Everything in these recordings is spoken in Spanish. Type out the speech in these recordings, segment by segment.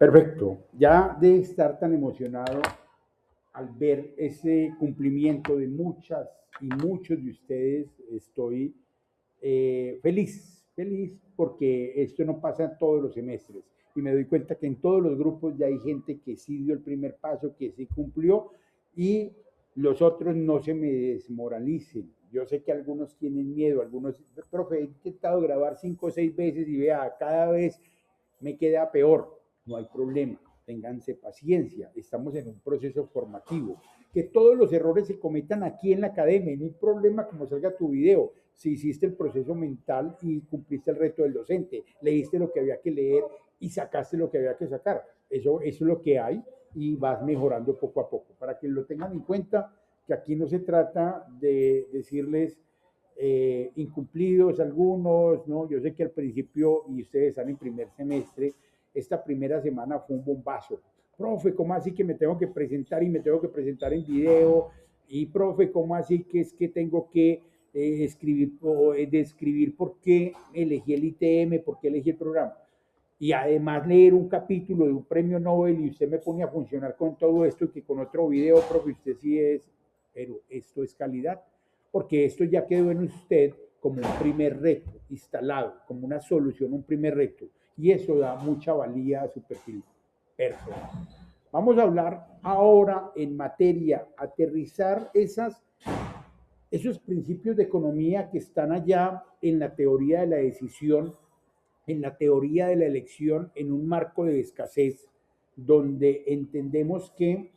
Perfecto. Ya de estar tan emocionado al ver ese cumplimiento de muchas y muchos de ustedes, estoy feliz porque esto no pasa todos los semestres y me doy cuenta que en todos los grupos ya hay gente que sí dio el primer paso, que sí cumplió y los otros no se me desmoralicen. Yo sé que algunos tienen miedo, algunos, profe, he intentado grabar 5 o 6 veces y vea, cada vez me queda peor. No hay problema, ténganse paciencia, estamos en un proceso formativo. Que todos los errores se cometan aquí en la academia, no hay problema como salga tu video. Si hiciste el proceso mental y cumpliste el reto del docente, leíste lo que había que leer y sacaste lo que había que sacar. Eso es lo que hay y vas mejorando poco a poco. Para que lo tengan en cuenta, que aquí no se trata de decirles incumplidos algunos, ¿no? Yo sé que al principio, y ustedes están en primer semestre, esta primera semana fue un bombazo. Profe, ¿cómo así que me tengo que presentar y me tengo que presentar en video? Y profe, ¿cómo así que es que tengo que escribir o describir por qué elegí el ITM, por qué elegí el programa? Y además leer un capítulo de un premio Nobel y usted me pone a funcionar con todo esto y que con otro video, profe, usted sí es, pero esto es calidad, porque esto ya quedó en usted como un primer reto instalado, como una solución, un primer reto, y eso da mucha valía a su perfil personal. Vamos a hablar ahora en materia, aterrizar esos principios de economía que están allá en la teoría de la decisión, en la teoría de la elección, en un marco de escasez, donde entendemos que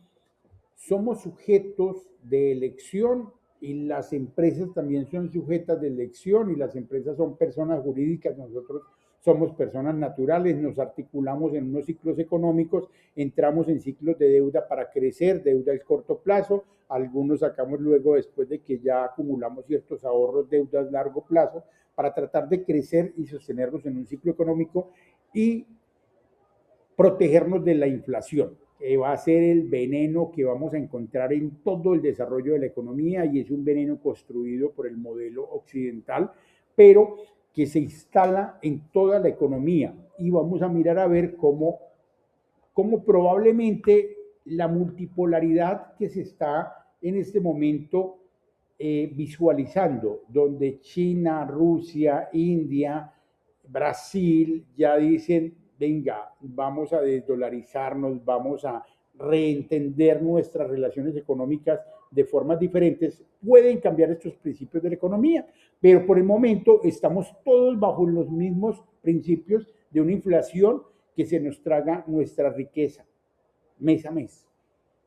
somos sujetos de elección y las empresas también son sujetas de elección y las empresas son personas jurídicas, nosotros somos personas naturales, nos articulamos en unos ciclos económicos, entramos en ciclos de deuda para crecer, deuda al corto plazo, algunos sacamos luego después de que ya acumulamos ciertos ahorros, deudas a largo plazo, para tratar de crecer y sostenernos en un ciclo económico y protegernos de la inflación, que va a ser el veneno que vamos a encontrar en todo el desarrollo de la economía y es un veneno construido por el modelo occidental, pero que se instala en toda la economía y vamos a mirar a ver cómo probablemente la multipolaridad que se está en este momento visualizando, donde China, Rusia, India, Brasil ya dicen, venga, vamos a desdolarizarnos, vamos a reentender nuestras relaciones económicas de formas diferentes, pueden cambiar estos principios de la economía, pero por el momento estamos todos bajo los mismos principios de una inflación que se nos traga nuestra riqueza mes a mes,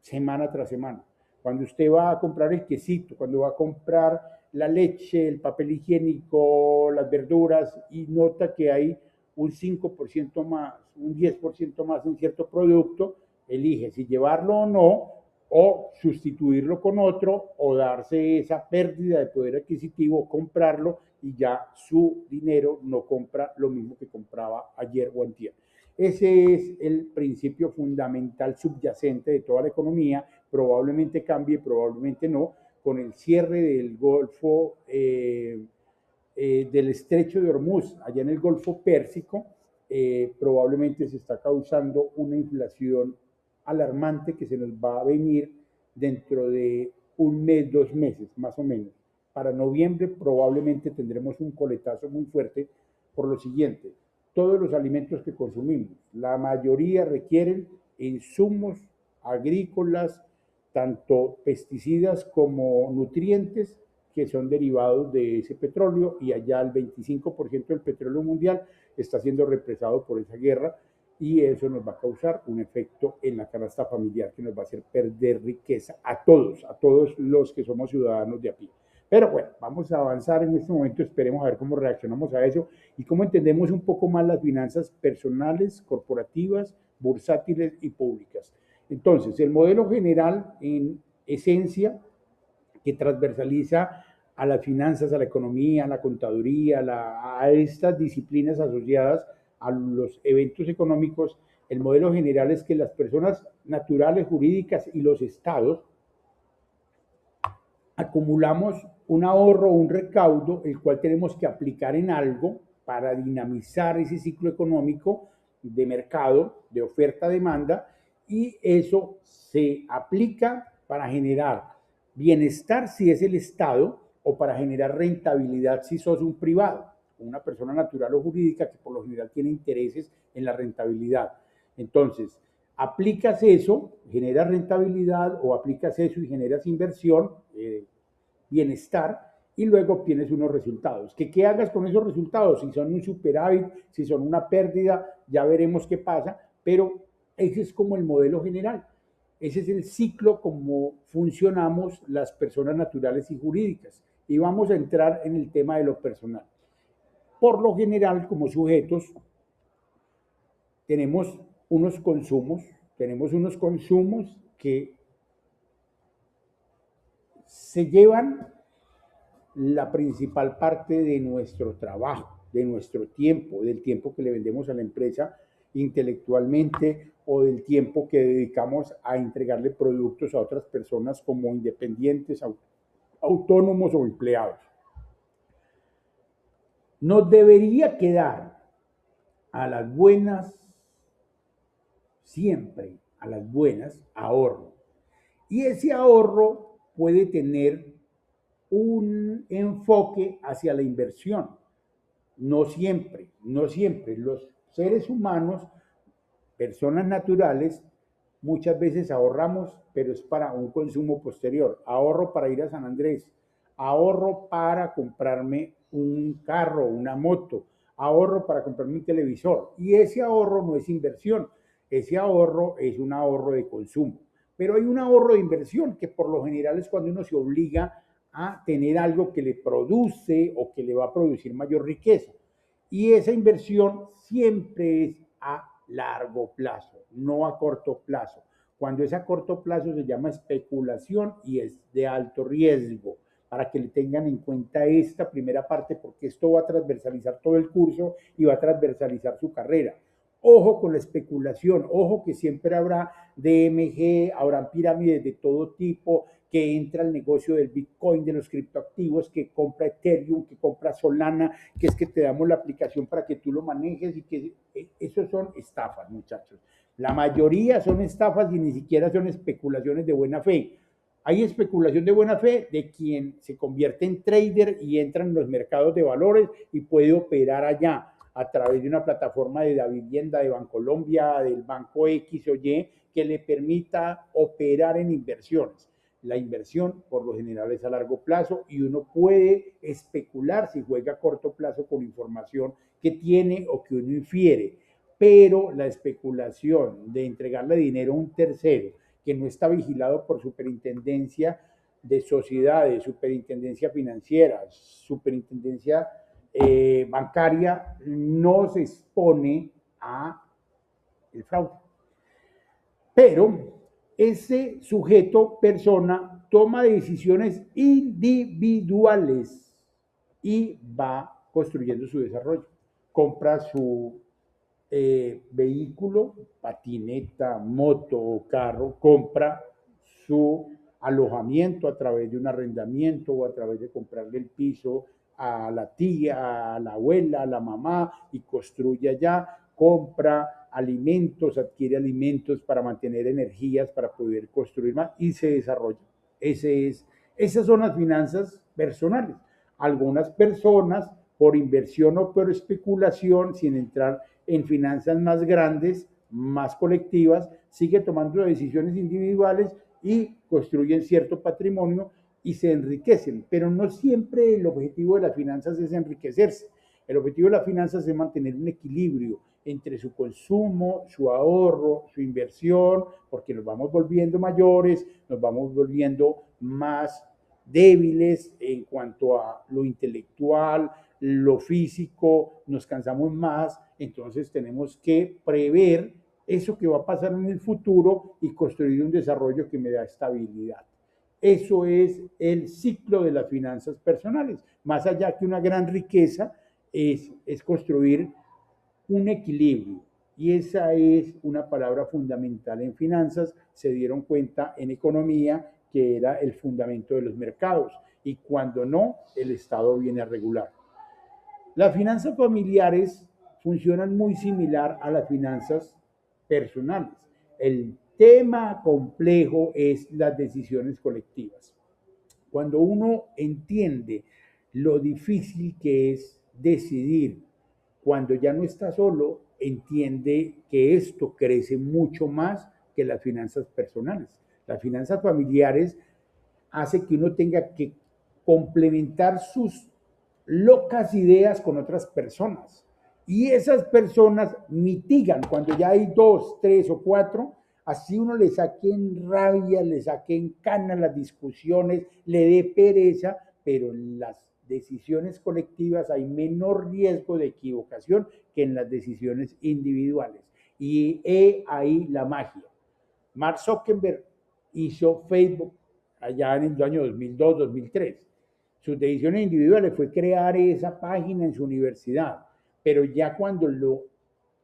semana tras semana. Cuando usted va a comprar el quesito, cuando va a comprar la leche, el papel higiénico, las verduras y nota que hay un 5% más, un 10% más en cierto producto, elige si llevarlo o no, o sustituirlo con otro, o darse esa pérdida de poder adquisitivo, comprarlo y ya su dinero no compra lo mismo que compraba ayer o antier. Ese es el principio fundamental subyacente de toda la economía. Probablemente cambie, probablemente no. Con el cierre del Golfo, del Estrecho de Hormuz, allá en el Golfo Pérsico, probablemente se está causando una inflación alarmante que se nos va a venir dentro de un mes, 2 meses, más o menos. Para noviembre probablemente tendremos un coletazo muy fuerte por lo siguiente. Todos los alimentos que consumimos, la mayoría requieren insumos agrícolas, tanto pesticidas como nutrientes que son derivados de ese petróleo y allá el 25% del petróleo mundial está siendo represado por esa guerra y eso nos va a causar un efecto en la canasta familiar que nos va a hacer perder riqueza a todos los que somos ciudadanos de a pie. Pero bueno, vamos a avanzar en este momento, esperemos a ver cómo reaccionamos a eso y cómo entendemos un poco más las finanzas personales, corporativas, bursátiles y públicas. Entonces, el modelo general en esencia que transversaliza a las finanzas, a la economía, a la contaduría, a estas disciplinas asociadas a los eventos económicos, el modelo general es que las personas naturales, jurídicas y los estados acumulamos un ahorro, un recaudo, el cual tenemos que aplicar en algo para dinamizar ese ciclo económico de mercado, de oferta-demanda, y eso se aplica para generar bienestar si es el Estado o para generar rentabilidad si sos un privado, una persona natural o jurídica que por lo general tiene intereses en la rentabilidad. Entonces, aplicas eso, generas rentabilidad o aplicas eso y generas inversión, bienestar, y luego obtienes unos resultados. ¿Qué hagas con esos resultados? Si son un superávit, si son una pérdida, ya veremos qué pasa, pero ese es como el modelo general. Ese es el ciclo como funcionamos las personas naturales y jurídicas. Y vamos a entrar en el tema de lo personal. Por lo general, como sujetos, tenemos unos consumos que se llevan la principal parte de nuestro trabajo, de nuestro tiempo, del tiempo que le vendemos a la empresa intelectualmente o del tiempo que dedicamos a entregarle productos a otras personas como independientes, autónomos o empleados. Nos debería quedar a las buenas, siempre a las buenas, ahorro. Y ese ahorro puede tener un enfoque hacia la inversión. No siempre. Los seres humanos, personas naturales, muchas veces ahorramos, pero es para un consumo posterior. Ahorro para ir a San Andrés, ahorro para comprarme un carro, una moto, ahorro para comprarme un televisor. Y ese ahorro no es inversión, ese ahorro es un ahorro de consumo. Pero hay un ahorro de inversión que por lo general es cuando uno se obliga a tener algo que le produce o que le va a producir mayor riqueza. Y esa inversión siempre es a largo plazo, no a corto plazo. Cuando es a corto plazo se llama especulación y es de alto riesgo, para que le tengan en cuenta esta primera parte, porque esto va a transversalizar todo el curso y va a transversalizar su carrera. Ojo con la especulación, ojo que siempre habrá DMG, habrán pirámides de todo tipo, que entra al negocio del Bitcoin, de los criptoactivos, que compra Ethereum, que compra Solana, que es que te damos la aplicación para que tú lo manejes y que esos son estafas, muchachos. La mayoría son estafas y ni siquiera son especulaciones de buena fe. Hay especulación de buena fe de quien se convierte en trader y entra en los mercados de valores y puede operar allá a través de una plataforma de la vivienda de Bancolombia, del Banco X o Y, que le permita operar en inversiones. La inversión por lo general es a largo plazo y uno puede especular si juega a corto plazo con información que tiene o que uno infiere, pero la especulación de entregarle dinero a un tercero que no está vigilado por superintendencia de sociedades, superintendencia financiera, superintendencia bancaria, no se expone a el fraude. Pero ese sujeto, persona, toma decisiones individuales y va construyendo su desarrollo. Compra su vehículo, patineta, moto o carro, compra su alojamiento a través de un arrendamiento o a través de comprarle el piso a la tía, a la abuela, a la mamá y construye allá, compra alimentos, adquiere alimentos para mantener energías, para poder construir más y se desarrolla. Esas son las finanzas personales. Algunas personas, por inversión o por especulación, sin entrar en finanzas más grandes, más colectivas, sigue tomando decisiones individuales y construyen cierto patrimonio y se enriquecen. Pero no siempre el objetivo de las finanzas es enriquecerse. El objetivo de las finanzas es mantener un equilibrio entre su consumo, su ahorro, su inversión, porque nos vamos volviendo mayores, nos vamos volviendo más débiles en cuanto a lo intelectual, lo físico, nos cansamos más, entonces tenemos que prever eso que va a pasar en el futuro y construir un desarrollo que me da estabilidad. Eso es el ciclo de las finanzas personales. Más allá que una gran riqueza, es construir un equilibrio. Y esa es una palabra fundamental en finanzas. Se dieron cuenta en economía que era el fundamento de los mercados. Y cuando no, el Estado viene a regular. Las finanzas familiares funcionan muy similar a las finanzas personales. El tema complejo es las decisiones colectivas. Cuando uno entiende lo difícil que es decidir, cuando ya no está solo, entiende que esto crece mucho más que las finanzas personales. Las finanzas familiares hace que uno tenga que complementar sus locas ideas con otras personas. Y esas personas mitigan cuando ya hay dos, tres o cuatro, así uno le saque en rabia, le saque en cana las discusiones, le dé pereza, pero en las decisiones colectivas hay menor riesgo de equivocación que en las decisiones individuales. Y he ahí la magia. Mark Zuckerberg hizo Facebook allá en el año 2002, 2003. Sus decisiones individuales fue crear esa página en su universidad, pero ya cuando lo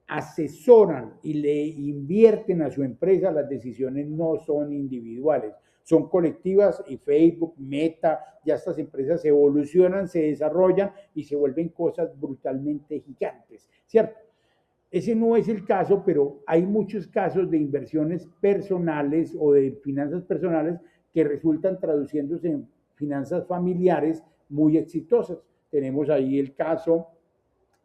asesoran y le invierten a su empresa, las decisiones no son individuales, son colectivas y Facebook, Meta, ya estas empresas evolucionan, se desarrollan y se vuelven cosas brutalmente gigantes, ¿cierto? Ese no es el caso, pero hay muchos casos de inversiones personales o de finanzas personales que resultan traduciéndose en finanzas familiares muy exitosas. Tenemos ahí el caso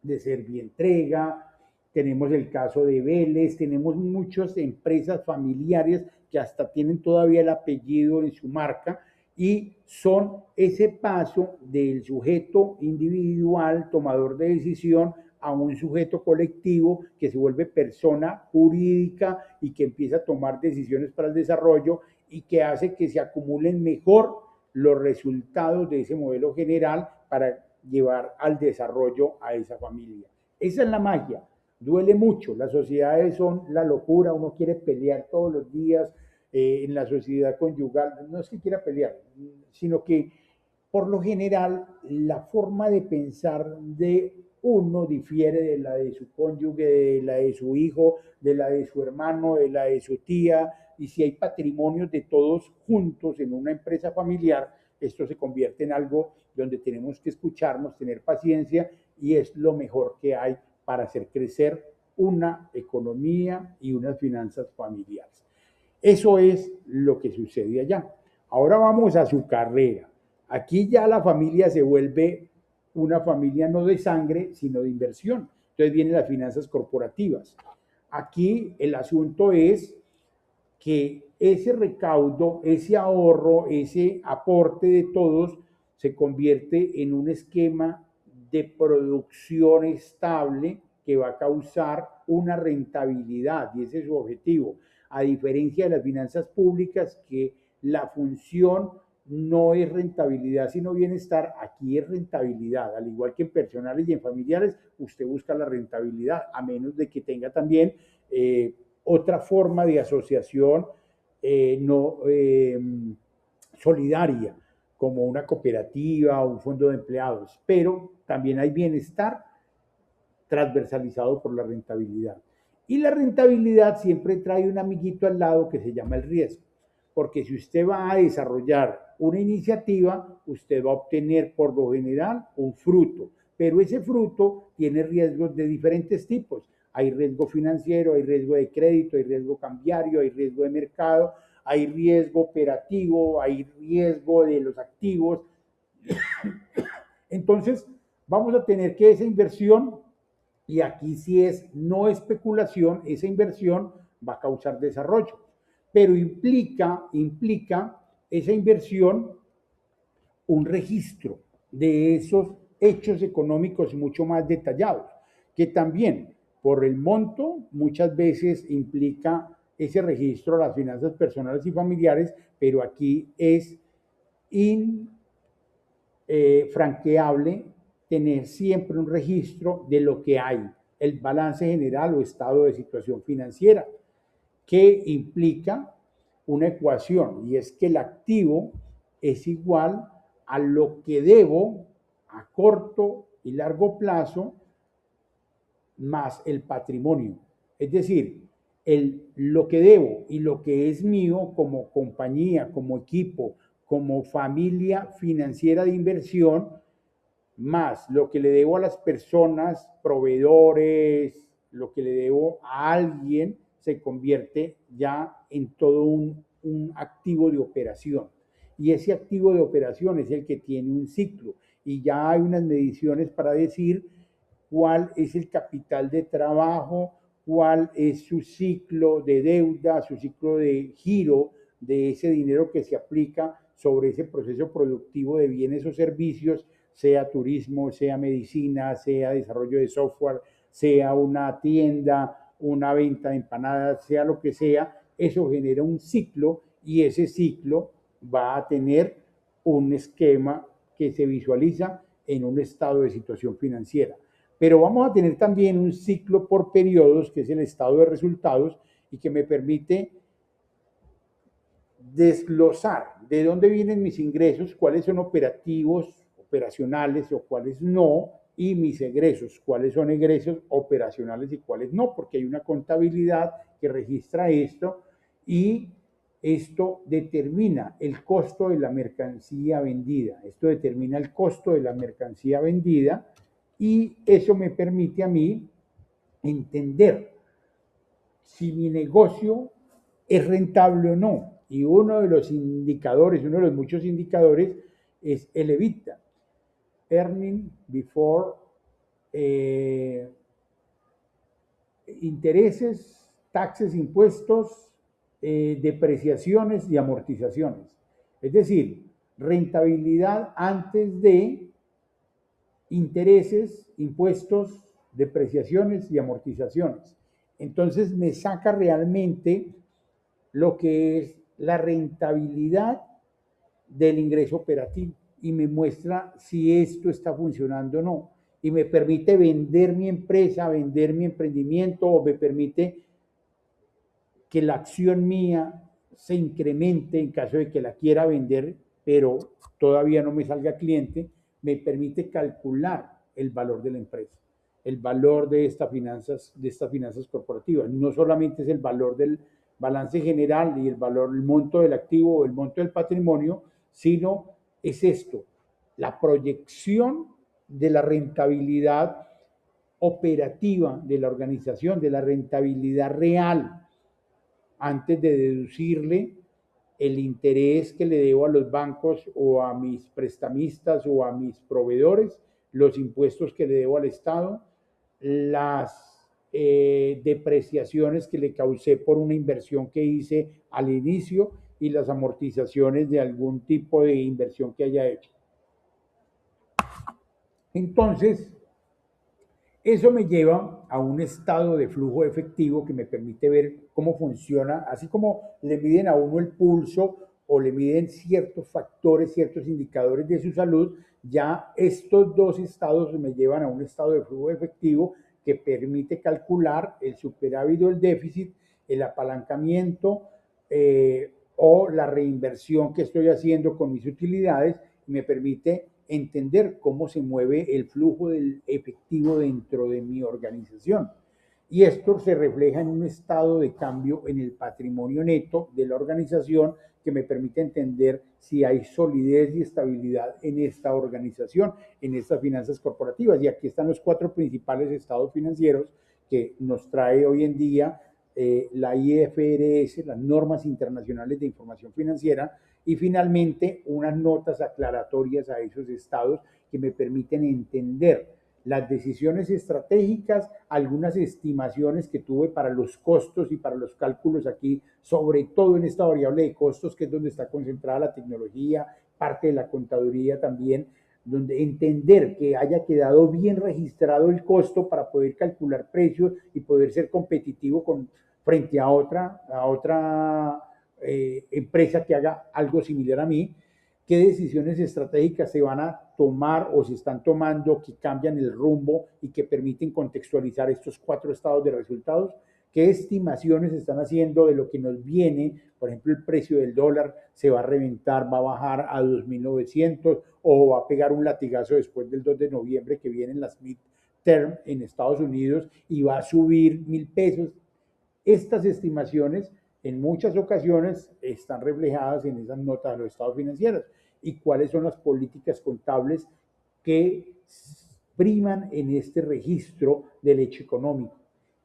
de Servientrega, tenemos el caso de Vélez, tenemos muchas empresas familiares que hasta tienen todavía el apellido en su marca y son ese paso del sujeto individual, tomador de decisión, a un sujeto colectivo que se vuelve persona jurídica y que empieza a tomar decisiones para el desarrollo y que hace que se acumulen mejor los resultados de ese modelo general para llevar al desarrollo a esa familia. Esa es la magia. Duele mucho. Las sociedades son la locura. Uno quiere pelear todos los días en la sociedad conyugal. No es que quiera pelear, sino que por lo general la forma de pensar de uno difiere de la de su cónyuge, de la de su hijo, de la de su hermano, de la de su tía. Y si hay patrimonios de todos juntos en una empresa familiar, esto se convierte en algo donde tenemos que escucharnos, tener paciencia y es lo mejor que hay para hacer crecer una economía y unas finanzas familiares. Eso es lo que sucede allá. Ahora vamos a su carrera. Aquí ya la familia se vuelve una familia no de sangre, sino de inversión. Entonces vienen las finanzas corporativas. Aquí el asunto es que ese recaudo, ese ahorro, ese aporte de todos se convierte en un esquema de producción estable que va a causar una rentabilidad y ese es su objetivo. A diferencia de las finanzas públicas que la función no es rentabilidad sino bienestar, aquí es rentabilidad, al igual que en personales y en familiares, usted busca la rentabilidad, a menos de que tenga también otra forma de asociación no solidaria, como una cooperativa o un fondo de empleados, pero también hay bienestar transversalizado por la rentabilidad. Y la rentabilidad siempre trae un amiguito al lado que se llama el riesgo, porque si usted va a desarrollar una iniciativa, usted va a obtener por lo general un fruto, pero ese fruto tiene riesgos de diferentes tipos. Hay riesgo financiero, hay riesgo de crédito, hay riesgo cambiario, hay riesgo de mercado, hay riesgo operativo, hay riesgo de los activos. Entonces, vamos a tener que esa inversión, y aquí sí es no especulación, esa inversión va a causar desarrollo, pero implica esa inversión un registro de esos hechos económicos mucho más detallados, que también por el monto muchas veces implica ese registro a las finanzas personales y familiares, pero aquí es franqueable tener siempre un registro de lo que hay, el balance general o estado de situación financiera, que implica una ecuación, y es que el activo es igual a lo que debo a corto y largo plazo más el patrimonio. Es decir, lo que debo y lo que es mío como compañía, como equipo, como familia financiera de inversión, más lo que le debo a las personas, proveedores, lo que le debo a alguien, se convierte ya en todo un activo de operación. Y ese activo de operación es el que tiene un ciclo. Y ya hay unas mediciones para decir cuál es el capital de trabajo, cuál es su ciclo de deuda, su ciclo de giro de ese dinero que se aplica sobre ese proceso productivo de bienes o servicios, sea turismo, sea medicina, sea desarrollo de software, sea una tienda, una venta de empanadas, sea lo que sea, eso genera un ciclo y ese ciclo va a tener un esquema que se visualiza en un estado de situación financiera. Pero vamos a tener también un ciclo por periodos, que es el estado de resultados, y que me permite desglosar de dónde vienen mis ingresos, cuáles son operativos, operacionales o cuáles no, y mis egresos, cuáles son egresos operacionales y cuáles no, porque hay una contabilidad que registra esto y esto determina el costo de la mercancía vendida. Esto determina el costo de la mercancía vendida y eso me permite a mí entender si mi negocio es rentable o no. Y uno de los indicadores, uno de los muchos indicadores, es el EBITDA, Earning Before intereses, taxes, impuestos, depreciaciones y amortizaciones. Es decir, rentabilidad antes de intereses, impuestos, depreciaciones y amortizaciones. Entonces me saca realmente lo que es la rentabilidad del ingreso operativo y me muestra si esto está funcionando o no. Y me permite vender mi empresa, vender mi emprendimiento o me permite que la acción mía se incremente en caso de que la quiera vender, pero todavía no me salga cliente, me permite calcular el valor de la empresa, el valor de estas finanzas corporativas. No solamente es el valor del balance general y el valor, el monto del activo o el monto del patrimonio, sino es esto, la proyección de la rentabilidad operativa de la organización, de la rentabilidad real, antes de deducirle el interés que le debo a los bancos o a mis prestamistas o a mis proveedores, los impuestos que le debo al Estado, las depreciaciones que le causé por una inversión que hice al inicio y las amortizaciones de algún tipo de inversión que haya hecho. Entonces, eso me lleva a un estado de flujo efectivo que me permite ver cómo funciona, así como le miden a uno el pulso o le miden ciertos factores, ciertos indicadores de su salud, ya estos dos estados me llevan a un estado de flujo efectivo que permite calcular el superávit o el déficit, el apalancamiento o la reinversión que estoy haciendo con mis utilidades y me permite entender cómo se mueve el flujo del efectivo dentro de mi organización. Y esto se refleja en un estado de cambio en el patrimonio neto de la organización que me permite entender si hay solidez y estabilidad en esta organización, en estas finanzas corporativas. Y aquí están los 4 principales estados financieros que nos trae hoy en día la IFRS, las normas internacionales de información financiera, y finalmente unas notas aclaratorias a esos estados que me permiten entender las decisiones estratégicas, algunas estimaciones que tuve para los costos y para los cálculos aquí, sobre todo en esta variable de costos, que es donde está concentrada la tecnología, parte de la contaduría también, donde entender que haya quedado bien registrado el costo para poder calcular precios y poder ser competitivo frente a otra empresa que haga algo similar a mí, qué decisiones estratégicas se van a tomar o se están tomando que cambian el rumbo y que permiten contextualizar estos 4 estados de resultados, qué estimaciones están haciendo de lo que nos viene, por ejemplo, el precio del dólar se va a reventar, va a bajar a 2.900 o va a pegar un latigazo después del 2 de noviembre que vienen las midterm en Estados Unidos y va a subir 1.000 pesos. Estas estimaciones en muchas ocasiones están reflejadas en esas notas de los estados financieros y cuáles son las políticas contables que priman en este registro del hecho económico.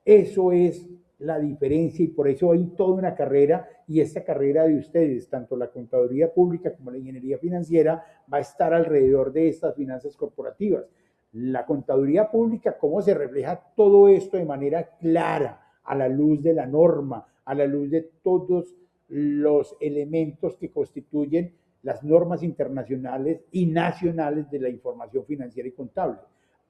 Eso es la diferencia y por eso hay toda una carrera y esta carrera de ustedes, tanto la contaduría pública como la ingeniería financiera, va a estar alrededor de estas finanzas corporativas. La contaduría pública, cómo se refleja todo esto de manera clara a la luz de la norma, a la luz de todos los elementos que constituyen las normas internacionales y nacionales de la información financiera y contable,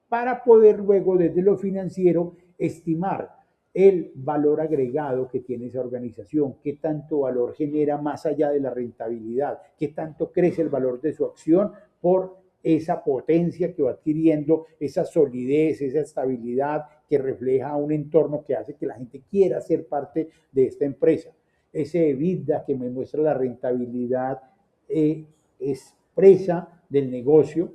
para poder luego desde lo financiero estimar el valor agregado que tiene esa organización, qué tanto valor genera más allá de la rentabilidad, qué tanto crece el valor de su acción por esa potencia que va adquiriendo, esa solidez, esa estabilidad que refleja un entorno que hace que la gente quiera ser parte de esta empresa. Ese EBITDA que me muestra la rentabilidad expresa del negocio,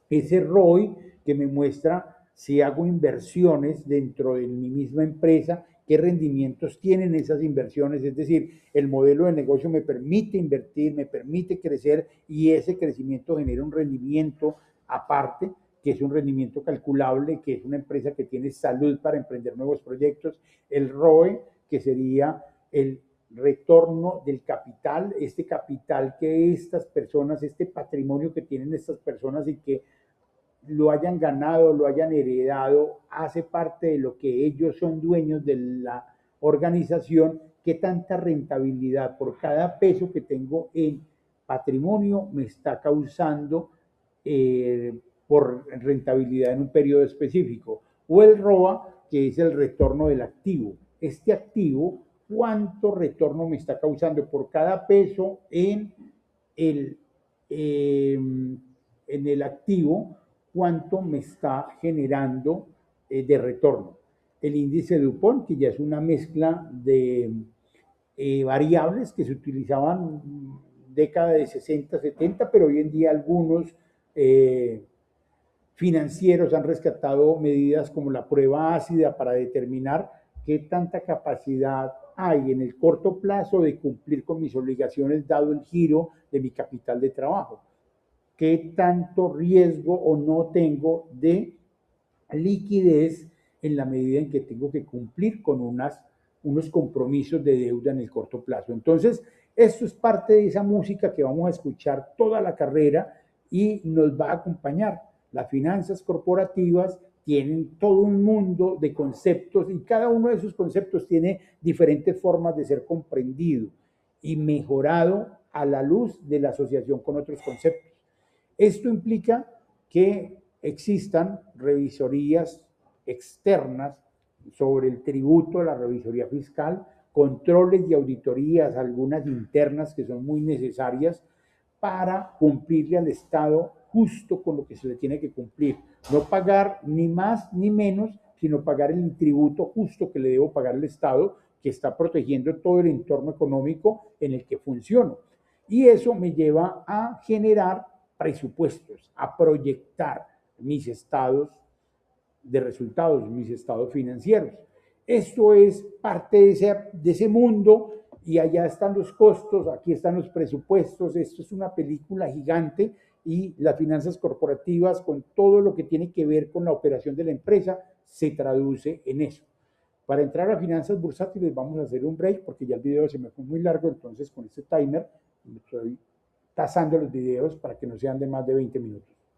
ese ROI que me muestra si hago inversiones dentro de mi misma empresa, qué rendimientos tienen esas inversiones, es decir, el modelo de negocio me permite invertir, me permite crecer y ese crecimiento genera un rendimiento aparte, que es un rendimiento calculable, que es una empresa que tiene salud para emprender nuevos proyectos, el ROE, que sería el retorno del capital, este capital que estas personas, este patrimonio que tienen estas personas y que lo hayan ganado, lo hayan heredado, hace parte de lo que ellos son dueños de la organización, qué tanta rentabilidad por cada peso que tengo en patrimonio me está causando por rentabilidad en un periodo específico. O el ROA, que es el retorno del activo. Este activo, ¿cuánto retorno me está causando por cada peso el, en el activo? ¿Cuánto me está generando de retorno? El índice DuPont, que ya es una mezcla de variables que se utilizaban década de 60, 70, pero hoy en día algunos financieros han rescatado medidas como la prueba ácida para determinar qué tanta capacidad hay en el corto plazo de cumplir con mis obligaciones dado el giro de mi capital de trabajo. Qué tanto riesgo o no tengo de liquidez en la medida en que tengo que cumplir con unos compromisos de deuda en el corto plazo. Entonces, esto es parte de esa música que vamos a escuchar toda la carrera y nos va a acompañar. Las finanzas corporativas tienen todo un mundo de conceptos y cada uno de esos conceptos tiene diferentes formas de ser comprendido y mejorado a la luz de la asociación con otros conceptos. Esto implica que existan revisorías externas sobre el tributo, la revisoría fiscal, controles y auditorías, algunas internas que son muy necesarias para cumplirle al Estado justo con lo que se le tiene que cumplir. No pagar ni más ni menos, sino pagar el tributo justo que le debo pagar al Estado, que está protegiendo todo el entorno económico en el que funciono. Y eso me lleva a generar presupuestos, a proyectar mis estados de resultados, mis estados financieros. Esto es parte de ese mundo y allá están los costos, aquí están los presupuestos, esto es una película gigante y las finanzas corporativas con todo lo que tiene que ver con la operación de la empresa se traduce en eso. Para entrar a finanzas bursátiles vamos a hacer un break porque ya el video se me fue muy largo, entonces con este timer estoy tasando los videos para que no sean de más de 20 minutos.